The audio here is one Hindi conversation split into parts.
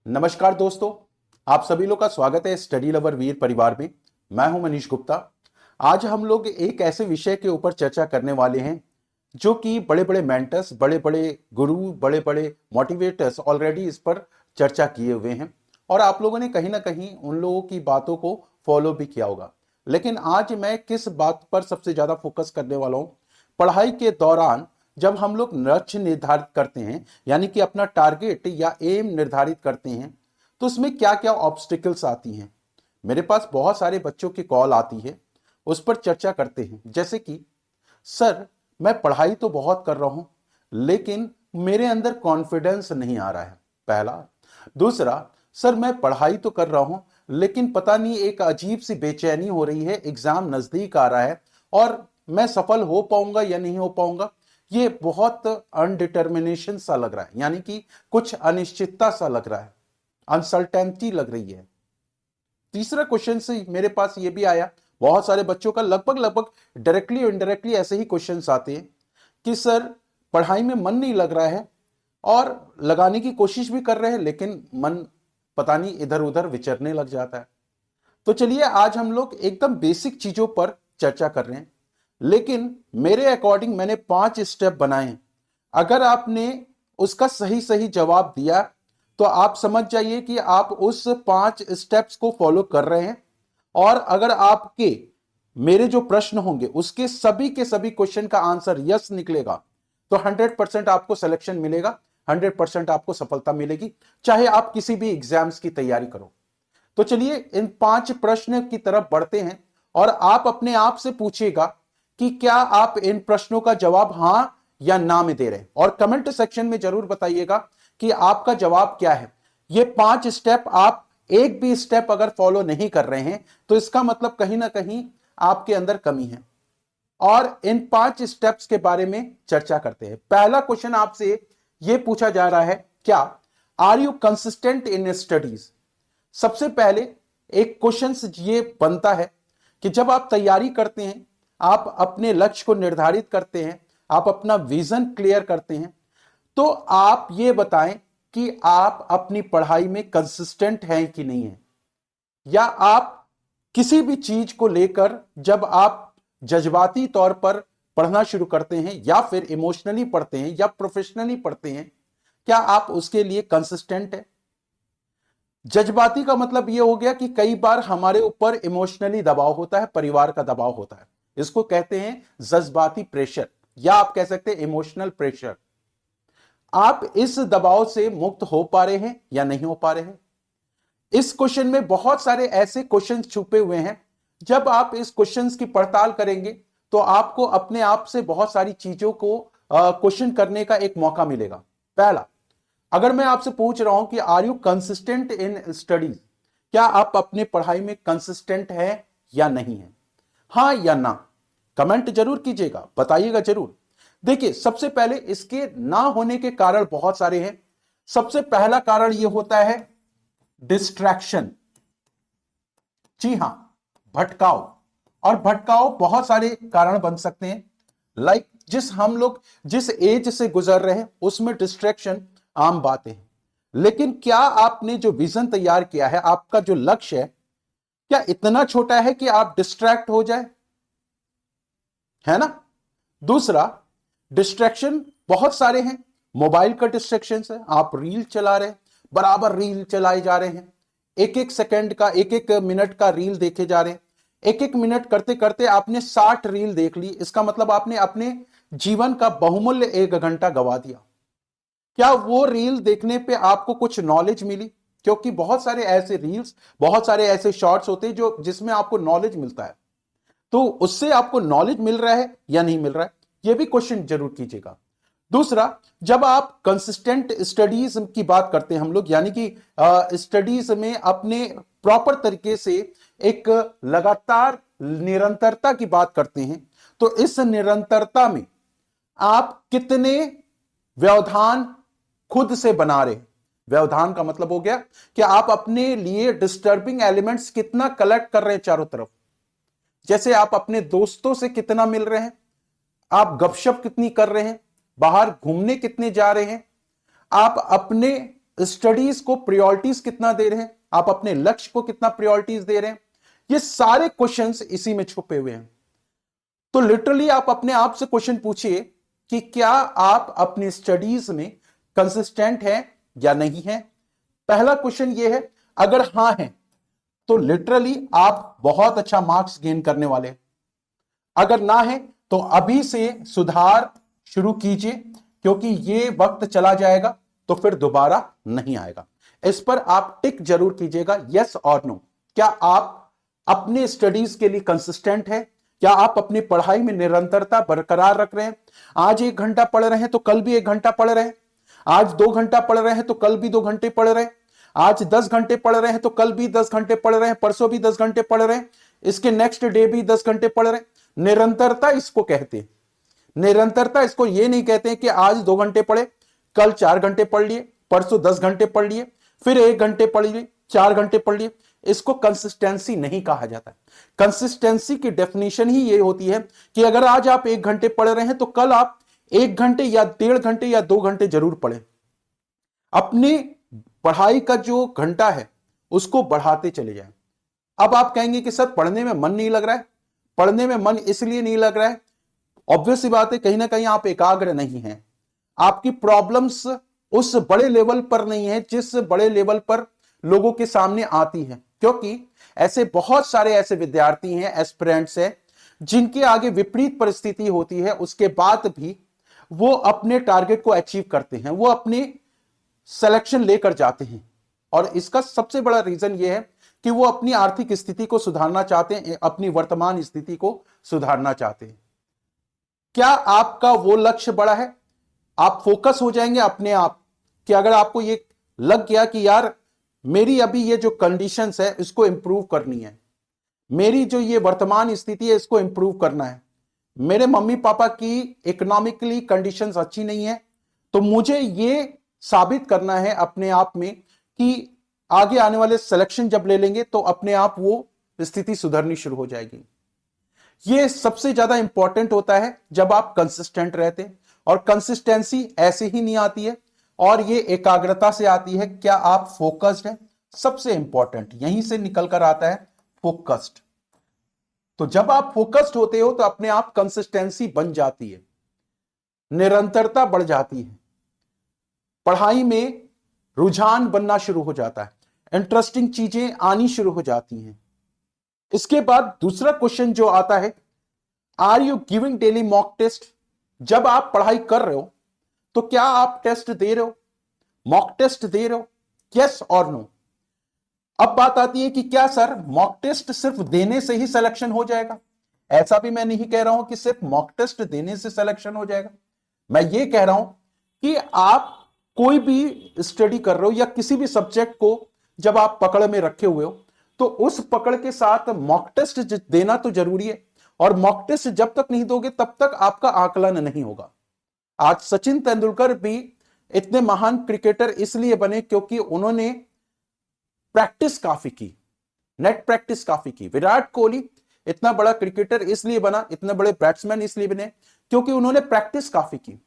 नमस्कार दोस्तों, आप सभी लोग का स्वागत है स्टडी लवर वीर परिवार में। मैं हूं मनीष गुप्ता। आज हम लोग एक ऐसे विषय के ऊपर चर्चा करने वाले हैं जो कि बड़े बड़े मेंटर्स, बड़े बड़े गुरु, बड़े बड़े मोटिवेटर्स ऑलरेडी इस पर चर्चा किए हुए हैं और आप लोगों ने कहीं ना कहीं उन लोगों की बातों को फॉलो भी किया होगा। लेकिन आज मैं किस बात पर सबसे ज्यादा फोकस करने वाला हूं, पढ़ाई के दौरान जब हम लोग लक्ष्य निर्धारित करते हैं, यानी कि अपना टारगेट या एम निर्धारित करते हैं, तो उसमें क्या क्या ऑब्स्टिकल्स आती हैं। मेरे पास बहुत सारे बच्चों की कॉल आती है, उस पर चर्चा करते हैं। जैसे कि सर, मैं पढ़ाई तो बहुत कर रहा हूं लेकिन मेरे अंदर कॉन्फिडेंस नहीं आ रहा है, पहला। दूसरा, सर मैं पढ़ाई तो कर रहा हूं लेकिन पता नहीं एक अजीब सी बेचैनी हो रही है, एग्जाम नजदीक आ रहा है और मैं सफल हो पाऊंगा या नहीं हो पाऊंगा, ये बहुत अनडिटर्मिनेशन सा लग रहा है, यानी कि कुछ अनिश्चितता सा लग रहा है, अनसर्टेनिटी लग रही है। तीसरा क्वेश्चन से मेरे पास ये भी आया, बहुत सारे बच्चों का लगभग लगभग डायरेक्टली और इनडायरेक्टली ऐसे ही क्वेश्चंस आते हैं कि सर पढ़ाई में मन नहीं लग रहा है और लगाने की कोशिश भी कर रहे हैं लेकिन मन पता नहीं इधर उधर विचरने लग जाता है। तो चलिए आज हम लोग एकदम बेसिक चीजों पर चर्चा कर रहे हैं, लेकिन मेरे अकॉर्डिंग मैंने 5 स्टेप बनाए हैं। अगर आपने उसका सही सही जवाब दिया तो आप समझ जाइए कि आप उस 5 स्टेप्स को फॉलो कर रहे हैं। और अगर आपके मेरे जो प्रश्न होंगे उसके सभी के सभी क्वेश्चन का आंसर यस निकलेगा तो 100% आपको सिलेक्शन मिलेगा, 100% आपको सफलता मिलेगी, चाहे आप किसी भी एग्जाम्स की तैयारी करो। तो चलिए इन 5 प्रश्न की तरफ बढ़ते हैं और आप अपने आप से पूछिएगा कि क्या आप इन प्रश्नों का जवाब हां या ना में दे रहे हैं, और कमेंट सेक्शन में जरूर बताइएगा कि आपका जवाब क्या है। ये 5 स्टेप आप एक भी स्टेप अगर फॉलो नहीं कर रहे हैं तो इसका मतलब कहीं ना कहीं आपके अंदर कमी है। और इन 5 स्टेप्स के बारे में चर्चा करते हैं। पहला क्वेश्चन आपसे यह पूछा जा रहा है, क्या are you consistent in studies. सबसे पहले एक क्वेश्चन ये बनता है कि जब आप तैयारी करते हैं, आप अपने लक्ष्य को निर्धारित करते हैं, आप अपना विजन क्लियर करते हैं, तो आप ये बताएं कि आप अपनी पढ़ाई में कंसिस्टेंट हैं कि नहीं है, या आप किसी भी चीज को लेकर जब आप जज्बाती तौर पर पढ़ना शुरू करते हैं या फिर इमोशनली पढ़ते हैं या प्रोफेशनली पढ़ते हैं, क्या आप उसके लिए कंसिस्टेंट है। जज्बाती का मतलब यह हो गया कि कई बार हमारे ऊपर इमोशनली दबाव होता है, परिवार का दबाव होता है, इसको कहते हैं जज्बाती प्रेशर, या आप कह सकते हैं इमोशनल प्रेशर। आप इस दबाव से मुक्त हो पा रहे हैं या नहीं हो पा रहे हैं। इस क्वेश्चन में बहुत सारे ऐसे क्वेश्चन छुपे हुए हैं, जब आप इस क्वेश्चंस की पड़ताल करेंगे तो आपको अपने आप से बहुत सारी चीजों को क्वेश्चन करने का एक मौका मिलेगा। पहला, अगर मैं आपसे पूछ रहा हूं कि are you consistent in studies, क्या आप अपने पढ़ाई में कंसिस्टेंट है या नहीं है, हां या ना, कमेंट जरूर कीजिएगा, बताइएगा जरूर। देखिए, सबसे पहले इसके ना होने के कारण बहुत सारे हैं। सबसे पहला कारण यह होता है डिस्ट्रैक्शन। जी हां, भटकाव। और भटकाव बहुत सारे कारण बन सकते हैं, लाइक जिस एज से गुजर रहे हैं उसमें डिस्ट्रैक्शन आम बात है। लेकिन क्या आपने जो विजन तैयार किया है, आपका जो लक्ष्य है, क्या इतना छोटा है कि आप डिस्ट्रैक्ट हो जाए, है ना। दूसरा, डिस्ट्रैक्शन बहुत सारे हैं। मोबाइल का डिस्ट्रैक्शन है, आप रील चला रहे हैं, बराबर रील चलाए जा रहे हैं, एक एक सेकंड का, एक एक मिनट का रील देखे जा रहे हैं। एक एक मिनट करते करते आपने 60 रील देख ली, इसका मतलब आपने अपने जीवन का बहुमूल्य 1 घंटा गवा दिया। क्या वो रील देखने पे आपको कुछ नॉलेज मिली, क्योंकि बहुत सारे ऐसे रील्स, बहुत सारे ऐसे शॉर्ट्स होते हैं जो जिसमें आपको नॉलेज मिलता है, तो उससे आपको नॉलेज मिल रहा है या नहीं मिल रहा है, यह भी क्वेश्चन जरूर कीजिएगा। दूसरा, जब आप कंसिस्टेंट स्टडीज की बात करते हैं हम लोग, यानी कि स्टडीज में अपने प्रॉपर तरीके से एक लगातार निरंतरता की बात करते हैं, तो इस निरंतरता में आप कितने व्यवधान खुद से बना रहे। व्यवधान का मतलब हो गया कि आप अपने लिए डिस्टर्बिंग एलिमेंट्स कितना कलेक्ट कर रहे हैं चारों तरफ। जैसे आप अपने दोस्तों से कितना मिल रहे हैं, आप गपशप कितनी कर रहे हैं, बाहर घूमने कितने जा रहे हैं, आप अपने स्टडीज को प्रायोरिटीज कितना दे रहे हैं, आप अपने लक्ष्य को कितना प्रायोरिटीज दे रहे हैं, ये सारे क्वेश्चंस इसी में छुपे हुए हैं। तो लिटरली आप अपने आप से क्वेश्चन पूछिए कि क्या आप अपनी स्टडीज में कंसिस्टेंट हैं या नहीं है। पहला क्वेश्चन ये है, अगर हां है तो लिटरली आप बहुत अच्छा मार्क्स गेन करने वाले। अगर ना है तो अभी से सुधार शुरू कीजिए, क्योंकि ये वक्त चला जाएगा तो फिर दोबारा नहीं आएगा। इस पर आप टिक जरूर कीजिएगा, यस और नो। क्या आप अपने स्टडीज के लिए कंसिस्टेंट है? क्या आप अपनी पढ़ाई में निरंतरता बरकरार रख रहे हैं? आज 1 घंटा पढ़ रहे हैं तो कल भी 1 घंटा पढ़ रहे हैं। आज 2 घंटा पढ़ रहे हैं तो कल भी 2 घंटे पढ़ रहे हैं। आज 10 घंटे पढ़ रहे हैं तो कल भी 10 घंटे पढ़ रहे हैं, परसों भी 10 घंटे पढ़ रहे हैं, इसके नेक्स्ट डे भी 10 घंटे पढ़ रहे हैं। निरंतरता इसको कहते हैं। निरंतरता इसको ये नहीं कहते हैं कि आज 2 घंटे पढ़े, कल 4 घंटे पढ़ लिए, परसों 10 घंटे पढ़ लिए, फिर 1 घंटे पढ़ लिए, 4 घंटे पढ़ लिए। इसको कंसिस्टेंसी नहीं कहा जाता। कंसिस्टेंसी की डेफिनेशन ही ये होती है कि अगर आज आप 1 घंटे पढ़ रहे हैं तो कल आप 1 घंटे या 1.5 घंटे या 2 घंटे जरूर पढ़े। अपनी पढ़ाई का जो घंटा है उसको बढ़ाते चले जाएं। अब आप कहेंगे कि सर पढ़ने में मन नहीं लग रहा है। पढ़ने में मन इसलिए नहीं लग रहा है, ऑब्वियस सी बात है, कहीं ना कहीं आप एकाग्र नहीं हैं। आपकी प्रॉब्लम्स उस बड़े लेवल पर नहीं है जिस बड़े लेवल पर लोगों के सामने आती है, क्योंकि ऐसे बहुत सारे ऐसे विद्यार्थी हैं, एस्पिरेंट्स हैं, जिनके आगे विपरीत परिस्थिति होती है, उसके बाद भी वो अपने टारगेट को अचीव करते हैं, वो अपनी सिलेक्शन लेकर जाते हैं। और इसका सबसे बड़ा रीजन ये है कि वो अपनी आर्थिक स्थिति को सुधारना चाहते हैं, अपनी वर्तमान स्थिति को सुधारना चाहते हैं। क्या आपका वो लक्ष्य बड़ा है? आप फोकस हो जाएंगे अपने आप कि अगर आपको ये लग गया कि यार मेरी अभी ये जो कंडीशंस है इसको इंप्रूव करनी है, मेरी जो ये वर्तमान स्थिति है इसको इंप्रूव करना है, मेरे मम्मी पापा की इकोनॉमिकली कंडीशंस अच्छी नहीं है, तो मुझे ये साबित करना है अपने आप में कि आगे आने वाले सिलेक्शन जब ले लेंगे तो अपने आप वो स्थिति सुधरनी शुरू हो जाएगी। ये सबसे ज्यादा इंपॉर्टेंट होता है जब आप कंसिस्टेंट रहते हैं। और कंसिस्टेंसी ऐसे ही नहीं आती है, और ये एकाग्रता से आती है। क्या आप फोकस्ड हैं? सबसे इंपॉर्टेंट यहीं से निकल कर आता है, फोकस्ड। तो जब आप फोकस्ड होते हो तो अपने आप कंसिस्टेंसी बन जाती है, निरंतरता बढ़ जाती है, पढ़ाई में रुझान बनना शुरू हो जाता है, इंटरेस्टिंग चीजें आनी शुरू हो जाती हैं। इसके बाद दूसरा क्वेश्चन जो आता है, are you giving daily mock test? जब आप पढ़ाई कर रहे हो तो क्या आप टेस्ट दे रहे हो, मॉक टेस्ट दे रहे हो? यस और नो। अब बात आती है कि क्या सर मॉक टेस्ट सिर्फ देने से ही सिलेक्शन हो जाएगा? ऐसा भी मैं नहीं कह रहा हूं कि सिर्फ मॉक टेस्ट देने से सिलेक्शन हो जाएगा। मैं ये कह रहा हूं कि आप कोई भी स्टडी कर रहे हो या किसी भी सब्जेक्ट को जब आप पकड़ में रखे हुए हो तो उस पकड़ के साथ मॉक टेस्ट देना तो जरूरी है। और मॉक टेस्ट जब तक नहीं दोगे तब तक आपका आकलन नहीं होगा। आज सचिन तेंदुलकर भी इतने महान क्रिकेटर इसलिए बने क्योंकि उन्होंने प्रैक्टिस काफी की, नेट प्रैक्टिस काफी की। विराट कोहली इतना बड़ा क्रिकेटर इसलिए बना, इतने बड़े बैट्समैन इसलिए बने क्योंकि उन्होंने प्रैक्टिस काफी की।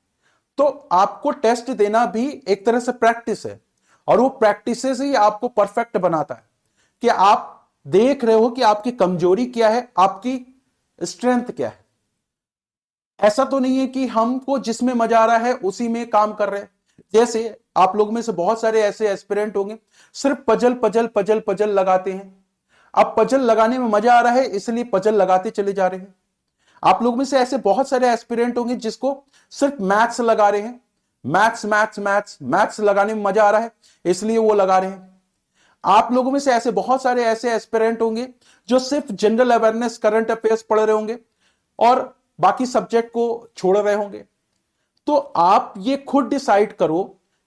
तो आपको टेस्ट देना भी एक तरह से प्रैक्टिस है, और वो प्रैक्टिस से ही आपको परफेक्ट बनाता है कि आप देख रहे हो कि आपकी कमजोरी क्या है, आपकी स्ट्रेंथ क्या है। ऐसा तो नहीं है कि हमको जिसमें मजा आ रहा है उसी में काम कर रहे हैं। जैसे आप लोग में से बहुत सारे ऐसे एस्पिरेंट होंगे सिर्फ पजल पजल पजल पजल लगाते हैं। अब पजल लगाने में मजा आ रहा है इसलिए पजल लगाते चले जा रहे हैं। आप लोग में से ऐसे बहुत सारे एस्पिरेंट होंगे जिसको सिर्फ मैथ्स लगा रहे हैं, मैथ्स मैथ्स मैथ्स मैथ्स लगाने में मजा आ रहा है इसलिए वो लगा रहे हैं। आप लोगों में से ऐसे बहुत सारे ऐसे एस्पिरेंट होंगे जो सिर्फ जनरल अवेयरनेस, करंट अफेयर्स पढ़ रहे होंगे और बाकी सब्जेक्ट को छोड़ रहे होंगे। तो आप ये खुद डिसाइड करो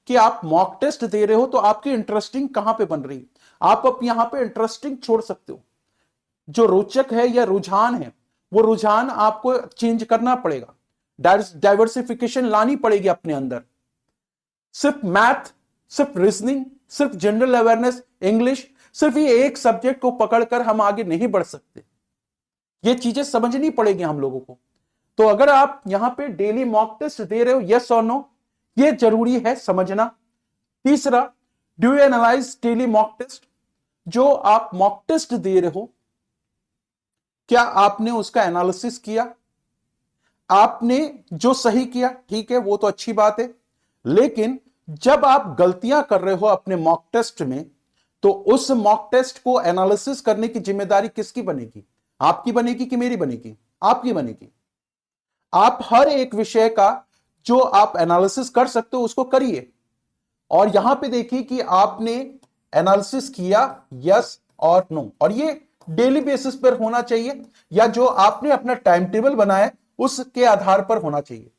कि आप मॉक टेस्ट दे रहे हो तो आपकी इंटरेस्टिंग कहां पे बन रही है। आप अब यहां पे इंटरेस्टिंग छोड़ सकते हो। जो रोचक है या रुझान है वो रुझान आपको चेंज करना पड़ेगा, डाइवर्सिफिकेशन लानी पड़ेगी अपने अंदर। सिर्फ मैथ, सिर्फ रीजनिंग, सिर्फ जनरल अवेयरनेस, इंग्लिश, सिर्फ ये एक सब्जेक्ट को पकड़कर हम आगे नहीं बढ़ सकते। ये चीजें समझनी पड़ेगी हम लोगों को। तो अगर आप यहां पे डेली मॉक टेस्ट दे रहे हो, यस और नो, ये जरूरी है समझना। तीसरा, do you analyse daily mock test? जो आप मॉक टेस्ट दे रहे हो, क्या आपने उसका एनालिसिस किया? आपने जो सही किया ठीक है, वो तो अच्छी बात है, लेकिन जब आप गलतियां कर रहे हो अपने मॉक टेस्ट में, तो उस मॉक टेस्ट को एनालिसिस करने की जिम्मेदारी किसकी बनेगी? आपकी बनेगी कि मेरी बनेगी? आपकी बनेगी। आप हर एक विषय का जो आप एनालिसिस कर सकते हो उसको करिए, और यहां पे देखिए कि आपने एनालिसिस किया यस और नो, और ये डेली बेसिस पर होना चाहिए, या जो आपने अपना टाइम टेबल बनाया उसके आधार पर होना चाहिए।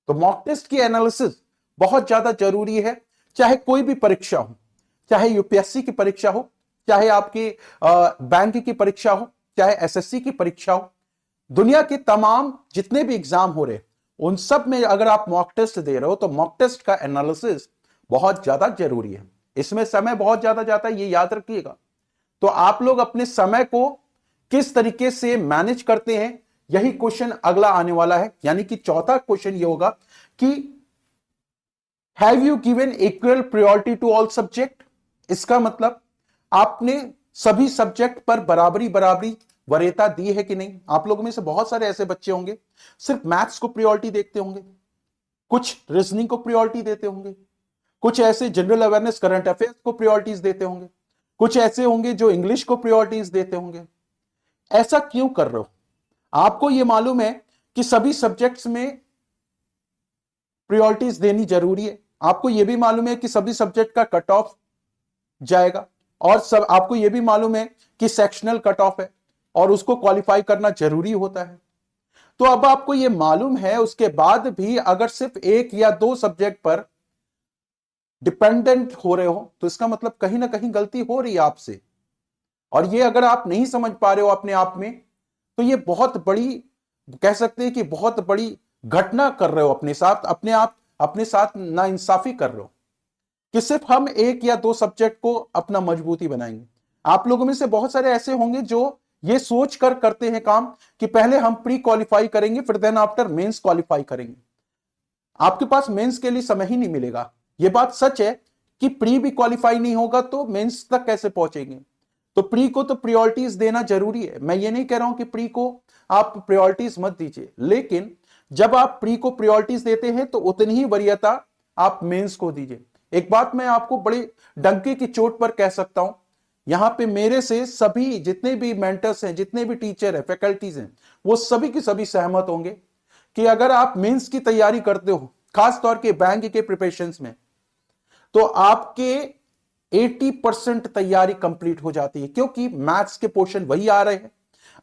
तो मॉक टेस्ट की एनालिसिस बहुत ज्यादा जरूरी है, चाहे कोई भी परीक्षा हो, चाहे यूपीएससी की परीक्षा हो, चाहे आपके बैंक की परीक्षा हो, चाहे एसएससी की परीक्षा हो, दुनिया के तमाम जितने भी एग्जाम हो रहे उन सब में अगर आप मॉक टेस्ट दे रहे हो तो मॉक टेस्ट का एनालिसिस बहुत ज्यादा जरूरी है। इसमें समय बहुत ज्यादा जाता है, ये याद रखिएगा। तो आप लोग अपने समय को किस तरीके से मैनेज करते हैं, यही क्वेश्चन अगला आने वाला है। यानी कि चौथा क्वेश्चन ये होगा कि have you given equal priority to all subject? इसका मतलब आपने सभी सब्जेक्ट पर बराबरी बराबरी वरीयता दी है कि नहीं। आप लोगों में से बहुत सारे ऐसे बच्चे होंगे सिर्फ मैथ्स को प्रायोरिटी देखते होंगे, कुछ रीजनिंग को प्रायोरिटी देते होंगे, कुछ ऐसे जनरल अवेयरनेस करंट अफेयर्स को प्रायोरिटीज देते होंगे, कुछ ऐसे होंगे जो इंग्लिश को प्रायोरिटीज देते होंगे। ऐसा क्यों कर रहे हो? आपको यह मालूम है कि सभी सब्जेक्ट्स में प्रायोरिटीज देनी जरूरी है, आपको यह भी मालूम है कि सभी सब्जेक्ट का कट ऑफ जाएगा, और सब आपको यह भी मालूम है कि सेक्शनल कट ऑफ है और उसको क्वालिफाई करना जरूरी होता है। तो अब आपको यह मालूम है, उसके बाद भी अगर सिर्फ एक या दो सब्जेक्ट पर डिपेंडेंट हो रहे हो तो इसका मतलब कहीं ना कहीं गलती हो रही है आपसे। और ये अगर आप नहीं समझ पा रहे हो अपने आप में, तो ये बहुत बड़ी, कह सकते हैं कि बहुत बड़ी घटना कर रहे हो अपने साथ, अपने साथ नाइंसाफी कर रहे हो कि सिर्फ हम एक या दो सब्जेक्ट को अपना मजबूती बनाएंगे। आप लोगों में से बहुत सारे ऐसे होंगे जो ये सोच कर करते हैं काम कि पहले हम प्री क्वालिफाई करेंगे, फिर देन आफ्टर मेंस क्वालिफाई करेंगे। आपके पास मेंस के लिए समय ही नहीं मिलेगा। यह बात सच है कि प्री भी क्वालिफाई नहीं होगा तो मेंस तक कैसे पहुंचेंगे। तो प्री को तो प्रायोरिटीज देना जरूरी है। मैं ये नहीं कह रहा हूं कि प्री को आप प्रायोरिटीज मत दीजिए, लेकिन जब आप प्री को प्रायोरिटीज देते हैं तो उतनी ही वरीयता आप मेंस को दीजिए। एक बात मैं आपको बड़ी डंके की चोट पर कह सकता हूं, यहां पे मेरे से सभी जितने भी मेंटर्स हैं, जितने भी टीचर हैं, फैकल्टीज हैं, वो सभी की सभी सहमत होंगे कि अगर आप मेंस की तैयारी करते हो, खास तौर के बैंक के प्रिपरेशंस में, तो आपके 80% तैयारी कंप्लीट हो जाती है, क्योंकि मैथ्स के पोर्शन वही आ रहे हैं,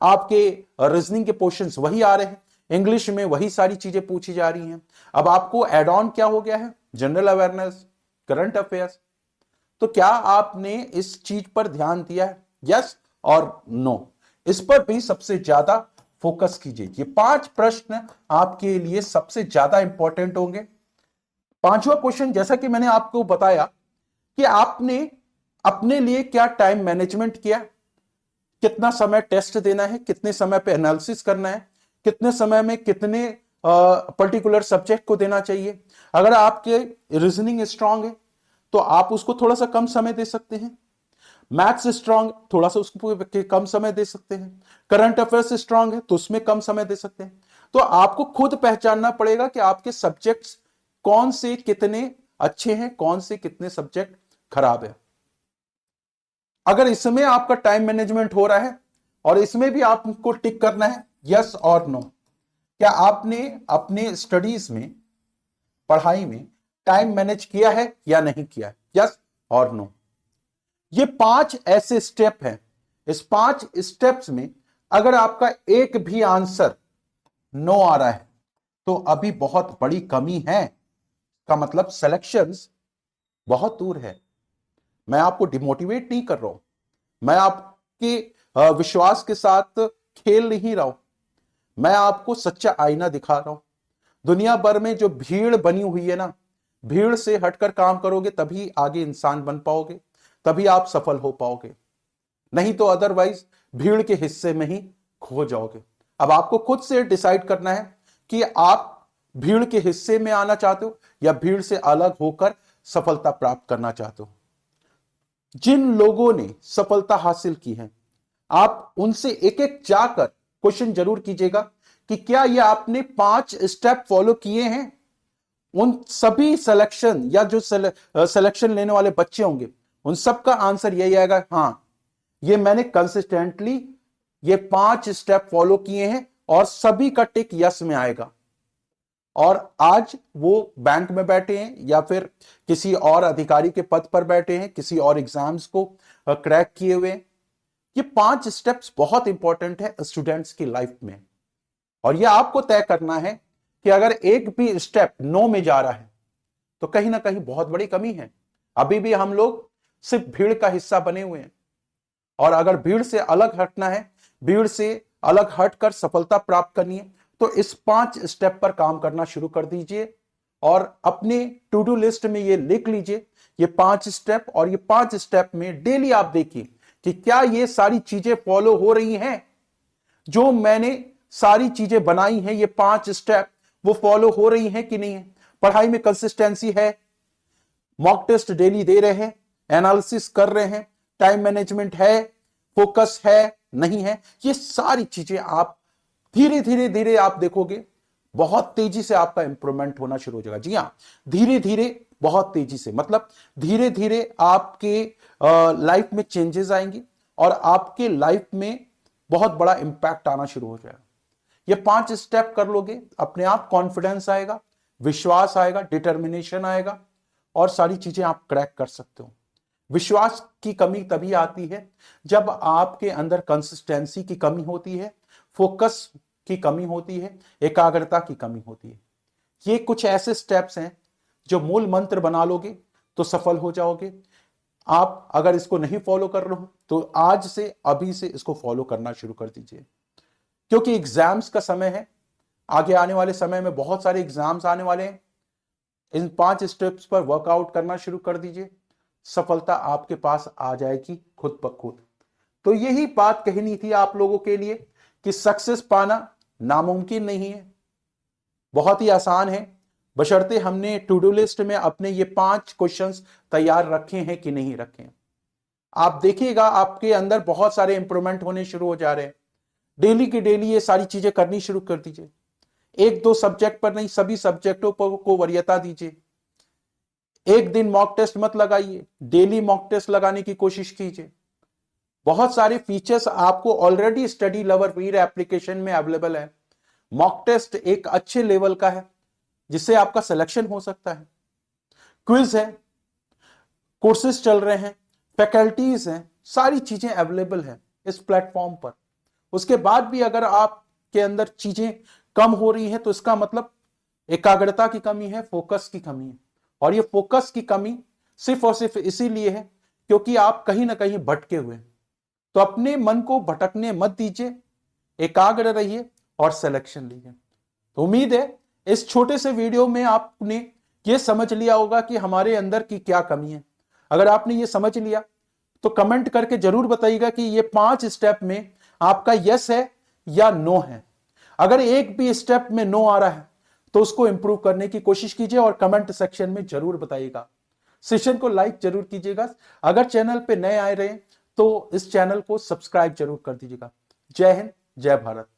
आपके रीजनिंग के पोर्शंस वही आ रहे हैं, इंग्लिश में वही सारी चीजें पूछी जा रही हैं। अब आपको एड ऑन क्या हो गया है? General awareness, current affairs. तो क्या आपने इस चीज पर ध्यान दिया है? यस और नो, इस पर भी सबसे ज्यादा फोकस कीजिए। ये 5 प्रश्न आपके लिए सबसे ज्यादा इंपॉर्टेंट होंगे। पांचवा क्वेश्चन, जैसा कि मैंने आपको बताया कि आपने अपने लिए क्या टाइम मैनेजमेंट किया, कितना समय टेस्ट देना है, कितने समय पे एनालिसिस करना है, कितने समय में कितने पर्टिकुलर सब्जेक्ट को देना चाहिए। अगर आपके रीजनिंग स्ट्रांग है तो आप उसको थोड़ा सा कम समय दे सकते हैं, मैथ्स स्ट्रांग थोड़ा सा उसको कम समय दे सकते हैं, करंट अफेयर्स स्ट्रांग है तो उसमें कम समय दे सकते हैं। तो आपको खुद पहचानना पड़ेगा कि आपके सब्जेक्ट्स कौन से कितने अच्छे हैं, कौन से कितने सब्जेक्ट खराब है। अगर इसमें आपका टाइम मैनेजमेंट हो रहा है और इसमें भी आपको टिक करना है यस और नो, क्या आपने अपने स्टडीज में, पढ़ाई में टाइम मैनेज किया है या नहीं किया है, यस और नो। ये 5 ऐसे स्टेप हैं। इस 5 स्टेप्स में अगर आपका एक भी आंसर नो आ रहा है तो अभी बहुत बड़ी कमी है, का मतलब सिलेक्शंस बहुत दूर है। मैं आपको डिमोटिवेट नहीं कर रहा हूं, मैं आपके विश्वास के साथ खेल नहीं रहा हूं, मैं आपको सच्चा आईना दिखा रहा हूं। दुनिया भर में जो भीड़ बनी हुई है ना, भीड़ से हटकर काम करोगे तभी आगे इंसान बन पाओगे, तभी आप सफल हो पाओगे, नहीं तो अदरवाइज भीड़ के हिस्से में ही खो जाओगे। अब आपको खुद से डिसाइड करना है कि आप भीड़ के हिस्से में आना चाहते हो या भीड़ से अलग होकर सफलता प्राप्त करना चाहते हो। जिन लोगों ने सफलता हासिल की है, आप उनसे एक एक जाकर क्वेश्चन जरूर कीजिएगा कि क्या ये आपने 5 स्टेप फॉलो किए हैं। उन सभी सिलेक्शन या जो सिलेक्शन लेने वाले बच्चे होंगे, उन सबका आंसर यही आएगा, हां ये मैंने कंसिस्टेंटली ये 5 स्टेप फॉलो किए हैं, और सभी का टिक यस में आएगा। और आज वो बैंक में बैठे हैं या फिर किसी और अधिकारी के पद पर बैठे हैं, किसी और एग्जाम्स को क्रैक किए हुए हैं। ये 5 स्टेप्स बहुत इंपॉर्टेंट है स्टूडेंट्स की लाइफ में, और ये आपको तय करना है कि अगर एक भी स्टेप नो में जा रहा है तो कहीं ना कहीं बहुत बड़ी कमी है। अभी भी हम लोग सिर्फ भीड़ का हिस्सा बने हुए हैं, और अगर भीड़ से अलग हटना है, भीड़ से अलग हटकर सफलता प्राप्त करनी है, तो इस 5 स्टेप पर काम करना शुरू कर दीजिए और अपने टू डू लिस्ट में ये लिख लीजिए ये 5 स्टेप। और ये 5 स्टेप में डेली आप देखिए कि क्या ये सारी चीजें फॉलो हो रही हैं, जो मैंने सारी चीजें बनाई हैं, ये 5 स्टेप वो फॉलो हो रही हैं कि नहीं है। पढ़ाई में कंसिस्टेंसी है, मॉक टेस्ट डेली दे रहे हैं, एनालिसिस कर रहे हैं, टाइम मैनेजमेंट है, फोकस है नहीं है, ये सारी चीजें आप धीरे धीरे धीरे आप देखोगे बहुत तेजी से आपका इंप्रूवमेंट होना शुरू हो जाएगा। जी हाँ, धीरे धीरे, बहुत तेजी से, मतलब धीरे धीरे आपके लाइफ में चेंजेस आएंगी और आपके लाइफ में बहुत बड़ा इंपैक्ट आना शुरू हो जाएगा। ये 5 स्टेप कर लोगे, अपने आप कॉन्फिडेंस आएगा, विश्वास आएगा, डिटर्मिनेशन आएगा, और सारी चीजें आप क्रैक कर सकते हो। विश्वास की कमी तभी आती है जब आपके अंदर कंसिस्टेंसी की कमी होती है, फोकस की कमी होती है, एकाग्रता की कमी होती है। ये कुछ ऐसे स्टेप्स हैं जो मूल मंत्र बना लोगे तो सफल हो जाओगे। आप अगर इसको नहीं फॉलो कर रहे हो तो आज से, अभी से इसको फॉलो करना शुरू कर दीजिए, क्योंकि एग्जाम्स का समय है। आगे आने वाले समय में बहुत सारे एग्जाम्स आने वाले हैं। इन 5 स्टेप्स पर वर्कआउट करना शुरू कर दीजिए, सफलता आपके पास आ जाएगी खुद ब खुद। तो यही बात कहनी थी आप लोगों के लिए कि सक्सेस पाना नामुमकिन नहीं है, बहुत ही आसान है, बशर्ते हमने टू डू लिस्ट में अपने ये 5 क्वेश्चंस तैयार रखे हैं कि नहीं रखे हैं। आप देखिएगा आपके अंदर बहुत सारे इंप्रूवमेंट होने शुरू हो जा रहे हैं। डेली की डेली ये सारी चीजें करनी शुरू कर दीजिए। एक दो सब्जेक्ट पर नहीं, सभी सब्जेक्टों पर को वरीयता दीजिए। एक दिन मॉक टेस्ट मत लगाइए, डेली मॉक टेस्ट लगाने की कोशिश कीजिए। बहुत सारे फीचर्स आपको ऑलरेडी स्टडी लवर वीर एप्लीकेशन में अवेलेबल है। मॉक टेस्ट एक अच्छे लेवल का है जिससे आपका सिलेक्शन हो सकता है। क्विज है, कोर्सेज चल रहे हैं, फैकल्टीज हैं, सारी चीजें अवेलेबल है इस प्लेटफॉर्म पर। उसके बाद भी अगर आपके अंदर चीजें कम हो रही हैं तो इसका मतलब एकाग्रता की कमी है, फोकस की कमी है। और ये फोकस की कमी सिर्फ और सिर्फ इसीलिए है क्योंकि आप कहीं ना कहीं भटके हुए हैं। तो अपने मन को भटकने मत दीजिए, एकाग्र रहिए और सिलेक्शन लीजिए। तो उम्मीद है इस छोटे से वीडियो में आपने ये समझ लिया होगा कि हमारे अंदर की क्या कमी है। अगर आपने ये समझ लिया तो कमेंट करके जरूर बताइएगा कि ये 5 स्टेप में आपका यस है या नो है। अगर एक भी स्टेप में नो आ रहा है तो उसको इंप्रूव करने की कोशिश कीजिए और कमेंट सेक्शन में जरूर बताइएगा। सेशन को लाइक जरूर कीजिएगा। अगर चैनल पे नए आए रहे तो इस चैनल को सब्सक्राइब जरूर कर दीजिएगा। जय हिंद, जय भारत।